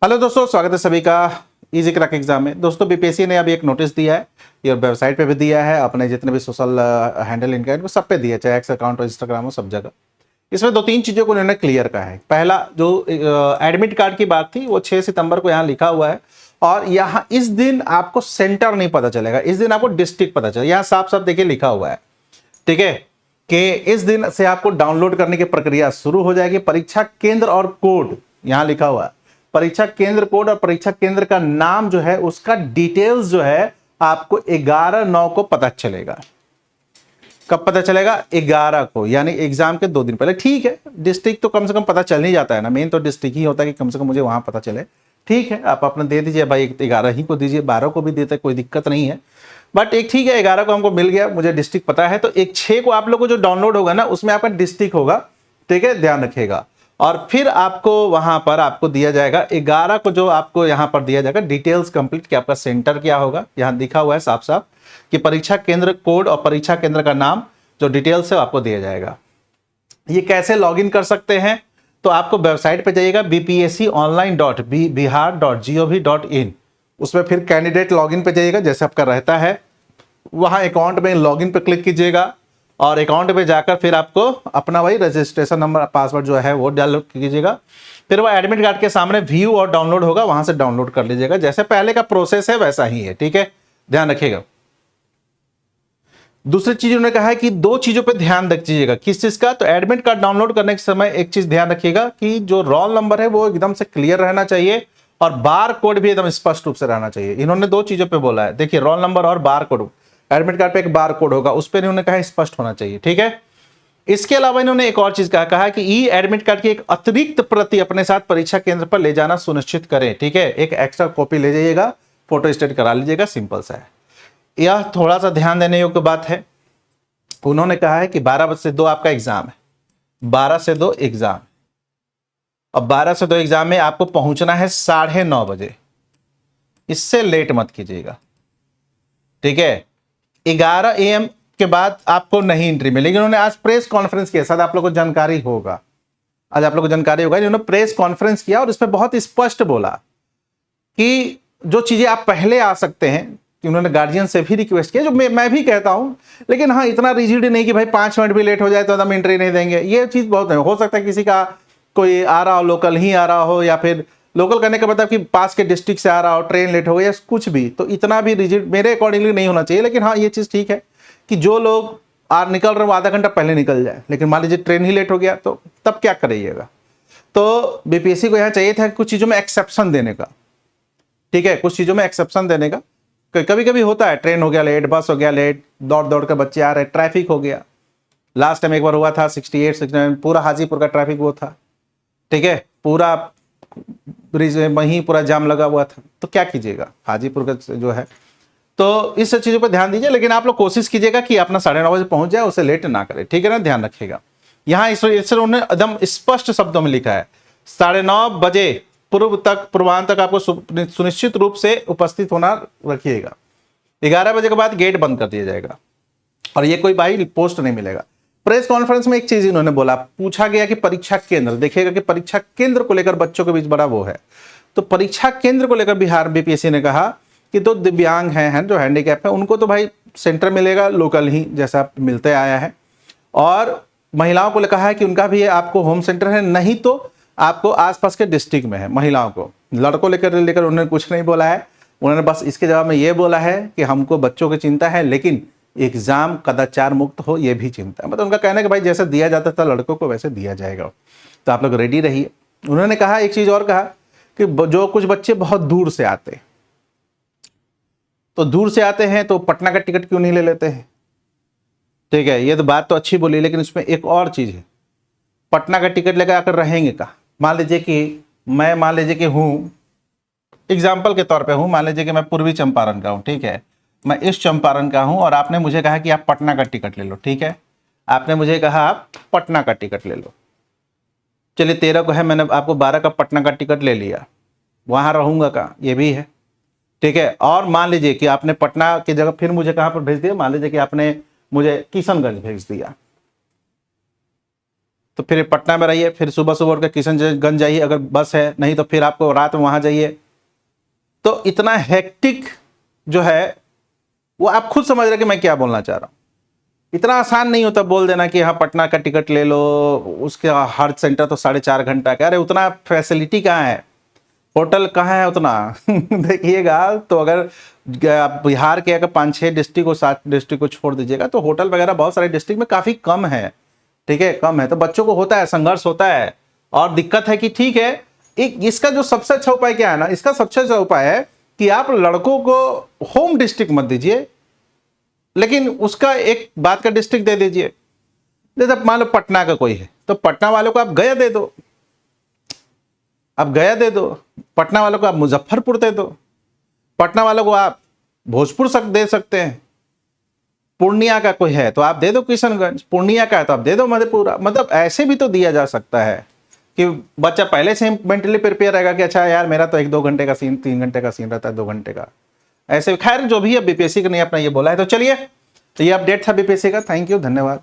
Hello दोस्तों, स्वागत है सभी का इजी क्रैक एग्जाम में। दोस्तों बीपीएससी ने अभी एक नोटिस दिया है, ये वेबसाइट पे भी दिया है, अपने जितने भी सोशल हैंडल इनका है वो सब पे दिया है, चाहे एक्स अकाउंट हो, इंस्टाग्राम हो, सब जगह। इसमें दो तीन चीज़ों को उन्होंने क्लियर कहा है। पहला जो एडमिट कार्ड की बात थी वो 6 सितंबर को यहाँ लिखा हुआ है, और यहाँ इस दिन आपको सेंटर नहीं पता चलेगा, इस दिन आपको डिस्ट्रिक्ट पता चलेगा। यहाँ साफ साफ देखिए लिखा हुआ है, ठीक है, कि इस दिन से आपको डाउनलोड करने की प्रक्रिया शुरू हो जाएगी। परीक्षा केंद्र और कोड यहाँ लिखा हुआ है, परीक्षा केंद्र कोड और परीक्षा केंद्र का नाम जो है उसका डिटेल्स जो है आपको 11/9 को पता चलेगा। कब पता चलेगा? 11 को, यानी एग्जाम के 2 दिन पहले। ठीक है, डिस्ट्रिक्ट तो कम से कम पता चल नहीं जाता है ना, मेन तो डिस्ट्रिक्ट ही होता है कि कम से कम मुझे वहां पता चले। ठीक है, आप अपना दे दीजिए भाई, 11 ही को दीजिए, 12 को भी देते कोई दिक्कत नहीं है। बट एक ठीक है, 11 को हमको मिल गया, मुझे डिस्ट्रिक्ट पता है, तो एक 6 को आप लोग को जो डाउनलोड होगा ना उसमें आपका डिस्ट्रिक्ट होगा, ठीक है, ध्यान रखिएगा। और फिर आपको वहां पर आपको दिया जाएगा 11 को, जो आपको यहां पर दिया जाएगा डिटेल्स कंप्लीट कि आपका सेंटर क्या होगा। यहां लिखा हुआ है साफ साफ कि परीक्षा केंद्र कोड और परीक्षा केंद्र का नाम जो डिटेल्स है आपको दिया जाएगा। ये कैसे लॉगिन कर सकते हैं? तो आपको वेबसाइट पे जाइएगा bpsconline.bihar.gov.in, उसमें फिर कैंडिडेट लॉगिन पे जाइएगा जैसे आपका रहता है, वहां अकाउंट में लॉगिन पे क्लिक कीजिएगा और अकाउंट पे जाकर फिर आपको अपना वही रजिस्ट्रेशन नंबर पासवर्ड जो है वो डाल कीजिएगा। फिर वो एडमिट कार्ड के सामने व्यू और डाउनलोड होगा, वहां से डाउनलोड कर लीजिएगा। जैसे पहले का प्रोसेस है वैसा ही है, ठीक है, ध्यान रखिएगा। दूसरी चीज उन्होंने कहा है कि 2 चीजों पे ध्यान रखिएगा। किस चीज का? तो एडमिट कार्ड डाउनलोड करने के समय एक चीज ध्यान रखिएगा कि जो रोल नंबर है वो एकदम से क्लियर रहना चाहिए और बार कोड भी एकदम स्पष्ट रूप से रहना चाहिए। इन्होंने 2 चीजों पे बोला है, देखिए, रोल नंबर और बार कोड। एडमिट कार्ड पे एक बार कोड होगा, उस पर इन्होंने कहा स्पष्ट होना चाहिए, ठीक है। इसके अलावा इन्होंने एक और चीज कहा है कि ई एडमिट कार्ड की एक अतिरिक्त प्रति अपने साथ परीक्षा केंद्र पर ले जाना सुनिश्चित करें, ठीक है। एक एक्स्ट्रा कॉपी ले जाइएगा, फोटो स्टेट करा लीजिएगा, सिंपल सा है। यह थोड़ा सा ध्यान देने योग्य बात है। उन्होंने कहा है कि 12 से 2 आपका एग्जाम है, 12 से 2 एग्जाम, और 12 से 2 एग्जाम में आपको पहुंचना है 9:30 बजे, इससे लेट मत कीजिएगा, ठीक है। 11 AM के बाद आपको नहीं एंट्री मिलेगी। उन्होंने आज प्रेस कॉन्फ्रेंस किया, शायद आप लोगों को जानकारी होगा, आज आप लोगों को जानकारी होगा, इन्होंने प्रेस कॉन्फ्रेंस किया और इसमें बहुत स्पष्ट बोला कि जो चीजें आप पहले आ सकते हैं, कि उन्होंने गार्जियन से भी रिक्वेस्ट किया, जो मैं भी कहता हूं, लेकिन हाँ इतना रिजिड नहीं कि भाई 5 मिनट भी लेट हो जाए तो हम एंट्री नहीं देंगे। ये चीज बहुत हो सकता है किसी का कोई आ रहा हो, लोकल ही आ रहा हो, या फिर लोकल करने का मतलब कि पास के डिस्ट्रिक्ट से आ रहा हो, ट्रेन लेट हो गई या कुछ भी, तो इतना भी रिजिड मेरे अकॉर्डिंगली नहीं होना चाहिए। लेकिन हाँ ये चीज़ ठीक है कि जो लोग निकल रहे हो आधा घंटा पहले निकल जाए, लेकिन मान लीजिए ट्रेन ही लेट हो गया तो तब क्या करिएगा। तो बीपीएससी को यहाँ चाहिए था कुछ चीज़ों में एक्सेप्शन देने का, ठीक है, कुछ चीज़ों में एक्सेप्शन देने का। कभी कभी होता है, ट्रेन हो गया लेट, बस हो गया लेट, दौड़ दौड़ कर बच्चे आ रहे, ट्रैफिक हो गया। लास्ट टाइम एक बार हुआ था 68 69 पूरा हाजीपुर का ट्रैफिक वो था, ठीक है, पूरा ब्रिज में वहीं पूरा जाम लगा हुआ था। तो क्या कीजिएगा, हाजीपुर का जो है, तो इस सब चीज़ों पर ध्यान दीजिए। लेकिन आप लोग कोशिश कीजिएगा कि अपना 9:30 बजे पहुंच जाए, उसे लेट ना करें, ठीक है ना, ध्यान रखिएगा। यहाँ इस उन्होंने एकदम स्पष्ट शब्दों में लिखा है 9:30 बजे पूर्व तक, पूर्वाह्न तक आपको सुनिश्चित रूप से उपस्थित होना रखिएगा। 11 बजे के बाद गेट बंद कर दिया जाएगा और ये कोई भाई पोस्ट नहीं मिलेगा। प्रेस कॉन्फ्रेंस में एक चीज इन्होंने बोला, पूछा गया कि परीक्षा केंद्र, देखिएगा कि परीक्षा केंद्र को लेकर बच्चों के बीच बड़ा वो है। तो परीक्षा केंद्र को लेकर बिहार बीपीएससी ने कहा कि तो दिव्यांग हैं जो हैंडीकैप है, उनको तो भाई सेंटर मिलेगा लोकल ही जैसा मिलते आया है, और महिलाओं को कहा है कि उनका भी आपको होम सेंटर है, नहीं तो आपको आसपास के डिस्ट्रिक्ट में है महिलाओं को। लड़कों लेकर उन्होंने कुछ नहीं बोला है, उन्होंने बस इसके जवाब में ये बोला है कि हमको बच्चों की चिंता है, लेकिन एग्जाम कदाचार मुक्त हो ये भी चिंता है। मतलब उनका कहना है कि भाई जैसे दिया जाता था लड़कों को वैसे दिया जाएगा, तो आप लोग रेडी रहिए। उन्होंने कहा एक चीज और कहा कि जो कुछ बच्चे बहुत दूर से आते, तो दूर से आते हैं तो पटना का टिकट क्यों नहीं ले लेते हैं, ठीक है, ये तो बात तो अच्छी बोली, लेकिन इसमें एक और चीज है, पटना का टिकट लेकर आकर रहेंगे कहाँ? मान लीजिए कि मैं, मान लीजिए कि हूँ, एग्जाम्पल के तौर पे हूँ, मान लीजिए कि मैं पूर्वी चंपारण का हूँ, ठीक है, मैं इस चंपारण का हूँ, और आपने मुझे कहा कि आप पटना का टिकट ले लो, ठीक है, आपने मुझे कहा आप पटना का टिकट ले लो। चलिए 13 को है, मैंने आपको 12 का पटना का टिकट ले लिया, वहाँ रहूँगा कहाँ, ये भी है, ठीक है। और मान लीजिए कि आपने पटना की जगह फिर मुझे कहाँ पर भेज दिया, मान लीजिए कि आपने मुझे किशनगंज भेज दिया, तो फिर पटना में रहिए, फिर सुबह सुबह उठ कर किशनगंज जाइए अगर बस है, नहीं तो फिर आपको रात में वहां जाइए। तो इतना हेक्टिक जो है वो आप खुद समझ रहे कि मैं क्या बोलना चाह रहा हूं। इतना आसान नहीं होता बोल देना कि हाँ पटना का टिकट ले लो, उसका हर सेंटर तो 4.5 घंटा का। अरे उतना फैसिलिटी कहाँ है, होटल कहाँ है उतना देखिएगा। तो अगर आप बिहार के अगर 5-6 डिस्ट्रिक्ट को 7 डिस्ट्रिक्ट को छोड़ दीजिएगा तो होटल वगैरह बहुत सारे डिस्ट्रिक्ट में काफ़ी कम है, ठीक है, कम है। तो बच्चों को होता है, संघर्ष होता है और दिक्कत है कि ठीक है। एक इसका जो सबसे अच्छा उपाय क्या है ना, इसका सबसे अच्छा उपाय है कि आप लड़कों को होम डिस्ट्रिक्ट मत दीजिए, लेकिन उसका एक बात का डिस्ट्रिक्ट दे दीजिए। जैसे मान लो पटना का कोई है तो पटना वालों को आप गया दे दो, आप गया दे दो। पटना वालों को आप मुजफ्फरपुर दे दो, पटना वालों को आप भोजपुर दे सकते हैं। पूर्णिया का कोई है तो आप दे दो किशनगंज, पूर्णिया का है तो आप दे दो मधेपुरा। मतलब ऐसे भी तो दिया जा सकता है कि बच्चा पहले से मेंटली प्रिपेयर रहेगा कि अच्छा यार मेरा तो 1-2 घंटे का सीन, 3 घंटे का सीन रहता है, 2 घंटे का। ऐसे खैर जो भी है बीपीएससी का नहीं अपना ये बोला है। तो चलिए, तो ये अपडेट था बीपीएससी का। थैंक यू, धन्यवाद।